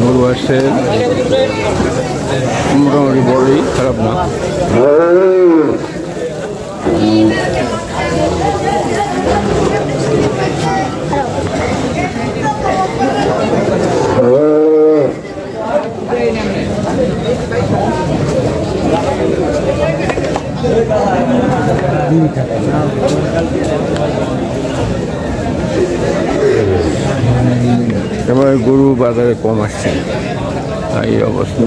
গরু আসছে মোটামুটি বড়ই, খারাপ না। এবার গরু বাজারে কম আসছে, এই অবস্থা।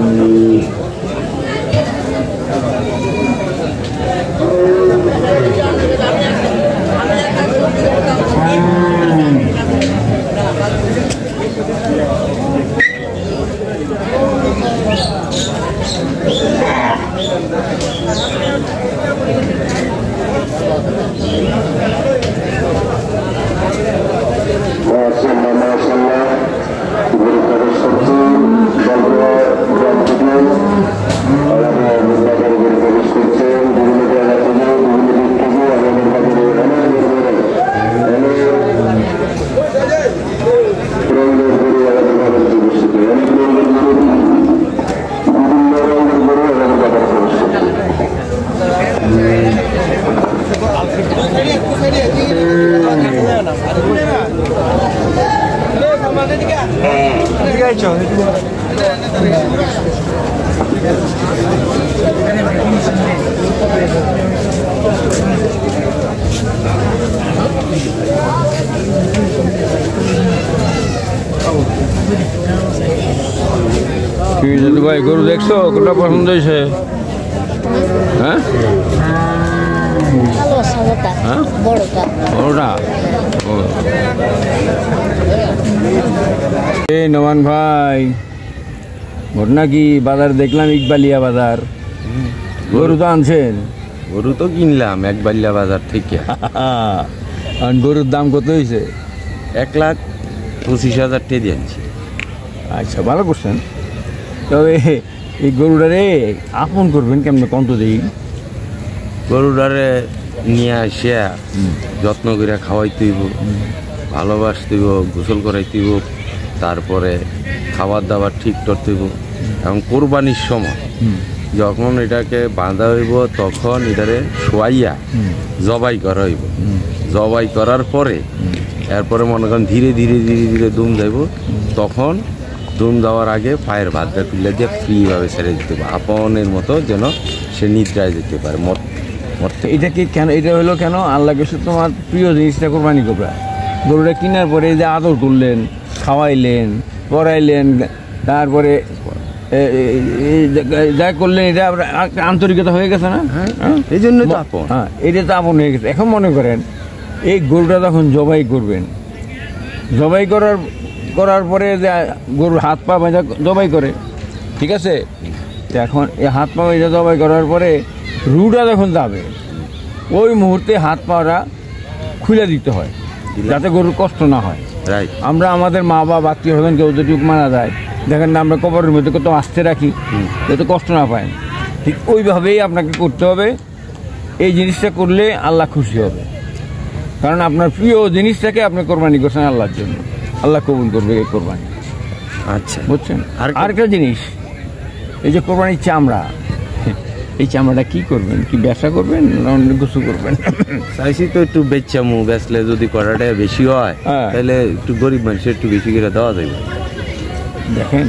ভাই গরু দেখছো, কোনটা পছন্দ হয়েছে? হ্যাঁ, বড়টা। এই নমান ভাই, ঘটনা কি? বাজার দেখলাম ইকবালিয়া বাজার, গরু তো আনছেন? গরু তো কিনলাম ইকবালিয়া বাজার থেকে। গরুর দাম কত হয়েছে? 1,25,000 টাকা দিয়ে আনছি। আচ্ছা, ভালো করছেন। তবে এই গরুটারে আপন করবেন কেমন কত দিই? গরুটারে নিয়ে আসিয়া যত্ন করে খাওয়াইতে হইব, ভালোবাসতে হইব, গোসল করাইতে হইব, তারপরে খাবার দাবার ঠিক করতে হইব। এবং কোরবানির সময় যখন এটাকে বাঁধা হইব তখন এটারে শোয়াইয়া জবাই করা হইব। জবাই করার পরে এরপরে মনে করেন ধীরে ধীরে ধীরে ধীরে দুম যাইব, তখন দুম যাওয়ার আগে পায়ের ভাতটা তুলে দিয়ে ফ্রিভাবে ছেড়ে দিতে হবে, আপনের মতো যেন সে নিদ্রায় যেতে পারে। এটা কি কেন? এটা হলো কেন? আল্লাহ কিছু তোমার প্রিয় জিনিসটা কোরবানি করবে। গরুটা কেনার পরে যে আদর করলেন, খাওয়াইলেন, পড়াইলেন, তারপরে যা করলেন, এটা আন্তরিকতা হয়ে গেছে না? এই জন্য তো আপন। হ্যাঁ, এটা তো আপন হয়ে গেছে। এখন মনে করেন এই গরুটা যখন জবাই করবেন, জবাই করার পরে যে গরুর হাত পা ভেজা জবাই করে, ঠিক আছে? এখন এই হাত পা ভেজা জবাই করার পরে রুটা যখন যাবে, ওই মুহূর্তে হাত পাটা খুলে দিতে হয় যাতে গরুর কষ্ট না হয়। আমরা আমাদের মা বাবা আত্মীয় স্বজন কেউ যদি মারা যায়, দেখেন না, আমরা কবরের মধ্যে কত আস্তে রাখি যাতে কষ্ট না পায়। ঠিক ওইভাবেই আপনাকে করতে হবে। এই জিনিসটা করলে আল্লাহ খুশি হবে, কারণ আপনার প্রিয় জিনিসটাকে আপনি কোরবানি করছেন আল্লাহর জন্য, আল্লাহ কবুল করবে এই কোরবানি। আচ্ছা, বুঝছেন? আরেকটা জিনিস, এই যে কোরবানির চামড়া, এই চামড়াটা কি করবেন? কি ব্যবসা করবেন না অন্য কিছু করবেন? চাইছি তো একটু বেচামু, বেচলে যদি করাটা বেশি হয় তাহলে একটু গরিব মানুষের একটু বেশি করে দেওয়া যাবে। দেখেন,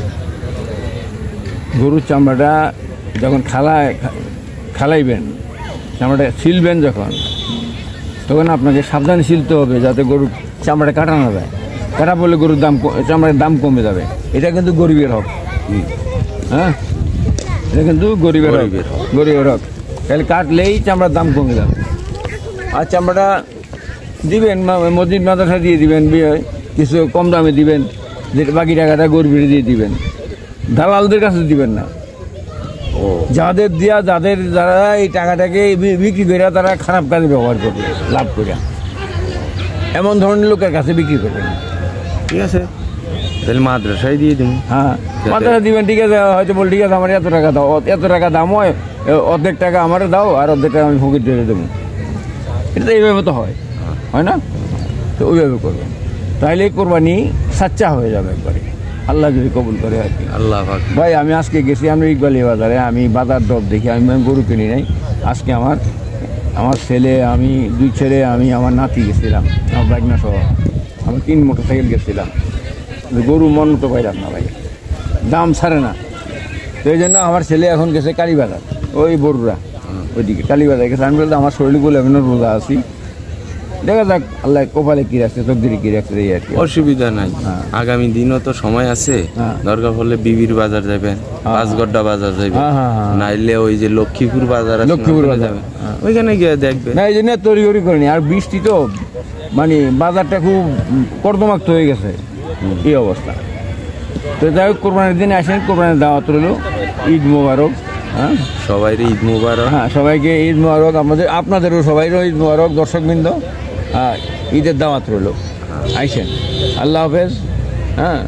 গরুর চামড়াটা যখন খালাইবেন, চামড়াটা ছিলবেন তখন আপনাকে সাবধানে ছিলতে হবে যাতে গরুর চামড়াটা কাটা না যায়। কাটা বলে গরুর চামড়ার দাম কমে যাবে। এটা কিন্তু গরিবের হক। হ্যাঁ, এটা কিন্তু গরিবের হক। তাহলে কাটলেই চামড়ার দাম কমে যাবে। আর চামড়াটা দিবেন মসজিদ মাদ্রাসা দিয়ে দিবেন, কিছু কম দামে দিবেন, যেটা বাকি টাকাটা গরিবের দিয়ে দিবেন, দালালদের কাছে দিবেন না। যারা এই টাকাটাকে বিক্রি করে তারা খারাপ কাজে ব্যবহার করবে লাভ করে, এমন ধরনের লোকের কাছে বিক্রি করবেন। ঠিক আছে, তাহলে মাদ্রাসায় দিয়ে দিন। হ্যাঁ, মাদ্রাসা দিবেন, ঠিক আছে। হয়তো বল, ঠিক আছে, আমার এত টাকা দাও, এত টাকা দাম হয়, অর্ধেক টাকা আমার দাও আর অর্ধেক টাকা আমি ফকির দিয়ে দেবো। এটা তো এইভাবে তো হয় না? তো ওইভাবে করবেন, তাহলে কোরবানি সাচ্চা হয়ে যাবে একবারে। আল্লাহ যদি কবুল করে আর কি। আল্লাহ পাক। ভাই আমি আজকে গেছি আমি ইকবালি বাজারে, আমি বাজার দর দেখি, আমি গরু কিনি নাই। আজকে আমার ছেলে, আমি 2 ছেলে, আমি আমার নাতি গেছিলাম, আমার বাইকনা সহ, আমি 3 মোটরসাইকেল গেছিলাম। গরু মন তো পাইলাম না ভাই, দাম ছাড়ে না। তো এই জন্য আমার ছেলে এখন গেছে কালীবাজার, ওই বড়ুরা ওইদিকে কালীবাজার গেছে। আমি বলতে আমার শরীর বলে এখনো রোজা আছি, দেখা যাক আল্লাহ কপালে কি রাখছে, তকদিরে কি রাখছে এই আর কি। অসুবিধা নাই, হ্যাঁ। আগামী দিনও তো সময় আছে। হ্যাঁ। দরকার পড়লে বিবির বাজার যাবেন, পাঁচগড্ডা বাজার যাবেন, হ্যাঁ, হ্যাঁ, হ্যাঁ। নাইলে ওই যে লক্ষ্মীপুর বাজার আছে, লক্ষ্মীপুর ওখানে বাজার। যাবেন, ওইখানে গিয়ে দেখবেন। না এই জন্য তড়িঘড়ি করিনি, আর বৃষ্টি তো মানে বাজারটা খুব কর্দমাক্ত হয়ে গেছে এই অবস্থা। তো যাই হোক, কোরবানির দিনে আসেন, কোরবানির দাওয়াত রইল, ঈদ মোবারক। হ্যাঁ সবাইরই ঈদ মুবারক। হ্যাঁ, সবাইকে ঈদ মোবারক, আপনাদেরও সবাইরও ঈদ মোবারক, দর্শকবৃন্দ। হ্যাঁ, ঈদের দাওয়াত রইল, আইসেন। আল্লাহ হাফেজ। হ্যাঁ।